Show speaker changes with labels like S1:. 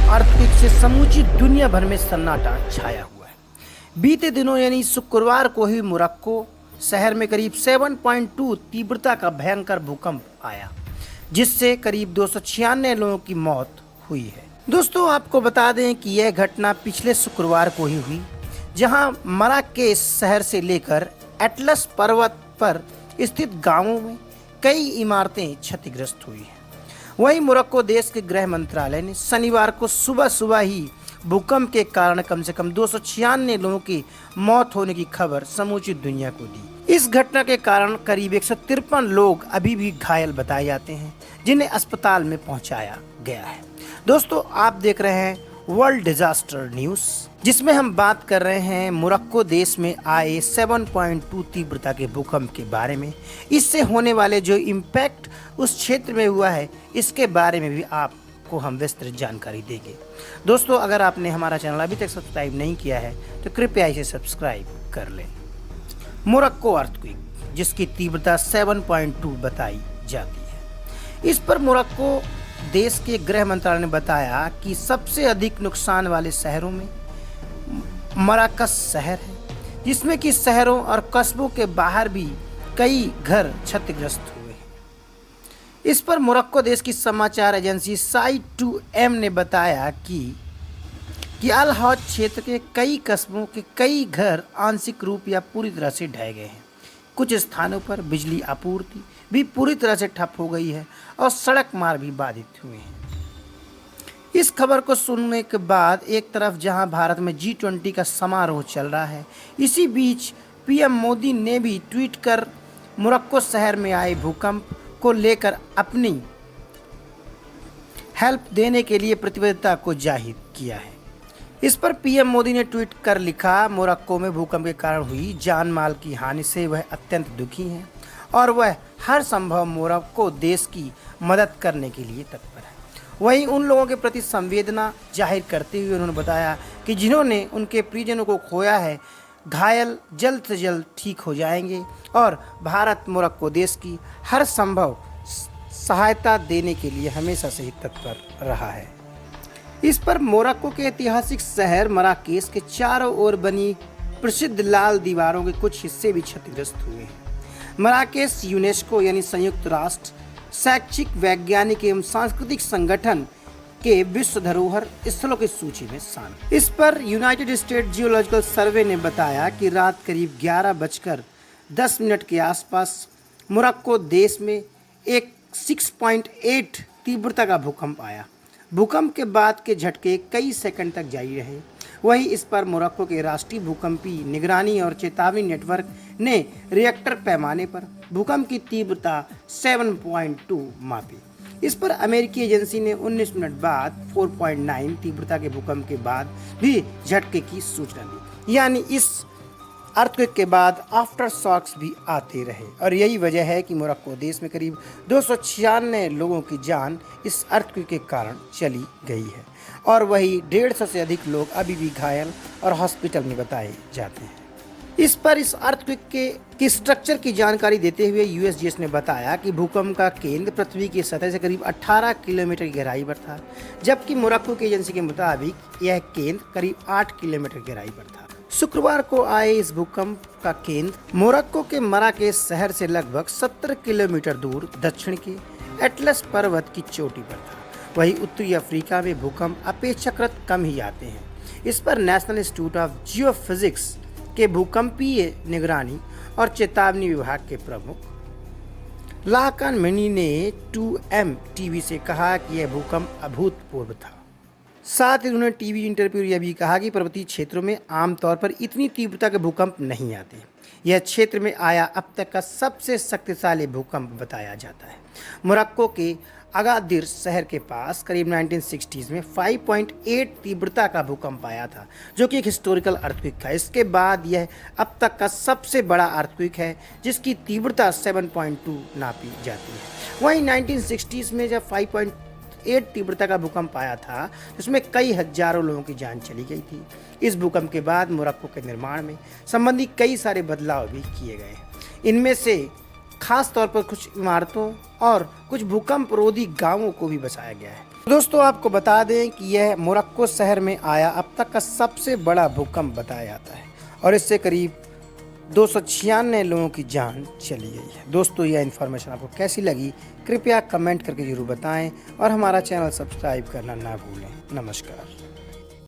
S1: Earthquake से समूची दुनिया भर में सन्नाटा छाया हुआ है। बीते दिनों यानी शुक्रवार को ही मोरक्को शहर में करीब 7.2 तीव्रता का भयंकर भूकंप आया, जिससे करीब 296 लोगों की मौत हुई है। दोस्तों, आपको बता दें कि यह घटना पिछले शुक्रवार को ही हुई, जहां मराकेश शहर से लेकर एटलस पर्वत पर स्थित गांवों में कई इमारतें क्षतिग्रस्त हुई हैं। वहीं मोरक्को देश के गृह मंत्रालय ने शनिवार को सुबह सुबह ही भूकंप के कारण कम से कम 296 लोगों की मौत होने की खबर समूची दुनिया को दी। इस घटना के कारण करीब 153 लोग अभी भी घायल बताए जाते हैं, जिन्हें अस्पताल में पहुंचाया गया है। दोस्तों, आप देख रहे हैं वर्ल्ड डिजास्टर न्यूज, जिसमें हम बात कर रहे हैं मोरक्को देश में आए 7.2 तीव्रता के भूकंप के बारे में। इससे होने वाले जो इम्पैक्ट उस क्षेत्र में हुआ है, इसके बारे में भी आपको हम विस्तृत जानकारी देंगे। दोस्तों, अगर आपने हमारा चैनल अभी तक सब्सक्राइब नहीं किया है तो कृपया इसे सब्सक्राइब कर लें। मोरक्को अर्थक्वेक, जिसकी तीव्रता 7.2 बताई जाती है, इस पर मोरक्को देश के गृह मंत्रालय ने बताया कि सबसे अधिक नुकसान वाले शहरों में मराकश शहर है, जिसमें कि शहरों और कस्बों के बाहर भी कई घर क्षतिग्रस्त हुए हैं। इस पर मोरक्को देश की समाचार एजेंसी साइट 2M ने बताया कि अल हौज क्षेत्र के कई कस्बों के कई घर आंशिक रूप या पूरी तरह से ढह गए हैं। कुछ स्थानों पर बिजली आपूर्ति भी पूरी तरह से ठप हो गई है और सड़क मार्ग भी बाधित हुए हैं। इस खबर को सुनने के बाद एक तरफ जहां भारत में G20 का समारोह चल रहा है, इसी बीच पीएम मोदी ने भी ट्वीट कर मोरक्को शहर में आए भूकंप को लेकर अपनी हेल्प देने के लिए प्रतिबद्धता को जाहिर किया है। इस पर पीएम मोदी ने ट्वीट कर लिखा, मोरक्को में भूकंप के कारण हुई जान माल की हानि से वह अत्यंत दुखी हैं और वह हर संभव मोरक्को देश की मदद करने के लिए तत्पर है। वहीं उन लोगों के प्रति संवेदना जाहिर करते हुए उन्होंने बताया कि जिन्होंने उनके प्रियजनों को खोया है, घायल जल्द से जल्द ठीक हो जाएंगे और भारत मोरक्को देश की हर संभव सहायता देने के लिए हमेशा से ही तत्पर रहा है। इस पर मोरक्को के ऐतिहासिक शहर मराकेश के चारों ओर बनी प्रसिद्ध लाल दीवारों के कुछ हिस्से भी क्षतिग्रस्त हुए हैं। मराकेश यूनेस्को यानी संयुक्त राष्ट्र शैक्षिक, वैज्ञानिक एवं सांस्कृतिक संगठन के विश्व धरोहर स्थलों की सूची में शामिल। इस पर यूनाइटेड स्टेट जियोलॉजिकल सर्वे ने बताया कि रात करीब 11:10 के आसपास मोरक्को देश में एक 6.8 तीव्रता का भूकंप आया। भूकंप के बाद के झटके कई सेकंड तक जारी रहे। वहीं इस पर मोरक्को के राष्ट्रीय भूकंपीय निगरानी और चेतावनी नेटवर्क ने रिएक्टर पैमाने पर भूकंप की तीव्रता 7.2 मापी। इस पर अमेरिकी एजेंसी ने 19 मिनट बाद 4.9 तीव्रता के भूकंप के बाद भी झटके की सूचना दी। यानी इस अर्थक्वेक के बाद आफ्टर शॉक्स भी आते रहे और यही वजह है कि मोरक्को देश में करीब 296 लोगों की जान इस अर्थक्वेक के कारण चली गई है और वही 150 से अधिक लोग अभी भी घायल और हॉस्पिटल में बताए जाते हैं। इस पर इस अर्थक्वेक के स्ट्रक्चर की जानकारी देते हुए यूएसजीएस ने बताया कि भूकंप का केंद्र पृथ्वी की सतह से करीब 18 किलोमीटर की गहराई पर था, जबकि मोरक्को की एजेंसी के मुताबिक यह केंद्र करीब 8 किलोमीटर गहराई पर था। शुक्रवार को आए इस भूकंप का केंद्र मोरक्को के मराकेश शहर से लगभग 70 किलोमीटर दूर दक्षिण के एटलस पर्वत की चोटी पर था। वहीं उत्तरी अफ्रीका में भूकंप अपेक्षाकृत कम ही आते हैं। इस पर नेशनल इंस्टीट्यूट ऑफ जियोफिजिक्स के भूकंपीय निगरानी और चेतावनी विभाग के प्रमुख लाकान मिनी ने 2M टीवी से कहा कि यह भूकंप अभूतपूर्व था। साथ ही उन्होंने टीवी इंटरव्यू यह भी कहा कि पर्वतीय क्षेत्रों में आमतौर पर इतनी तीव्रता के भूकंप नहीं आते। यह क्षेत्र में आया अब तक का सबसे शक्तिशाली भूकंप बताया जाता है। मोरक्को के अगादिर शहर के पास करीब 1960s में 5.8 तीव्रता का भूकंप आया था, जो कि एक हिस्टोरिकल अर्थक्वेक था। इसके बाद यह अब तक का सबसे बड़ा अर्थक्वेक है, जिसकी तीव्रता 7.2 नापी जाती है। वहीं 1960s में जब 5.8 तीव्रता का भूकंप आया था, जिसमें कई हजारों लोगों की जान चली गई थी। इस भूकंप के बाद मोरक्को के निर्माण में संबंधी कई सारे बदलाव भी किए गए हैं। इनमें से खास तौर पर कुछ इमारतों और कुछ भूकंप रोधी गांवों को भी बचाया गया है। दोस्तों आपको बता दें कि यह मोरक्को शहर में आया अब तक का सबसे बड़ा भूकंप बताया जाता है और इससे करीब 296 लोगों की जान चली गई है। दोस्तों यह इन्फॉर्मेशन आपको कैसी लगी कृपया कमेंट करके ज़रूर बताएं और हमारा चैनल सब्सक्राइब करना ना भूलें। नमस्कार।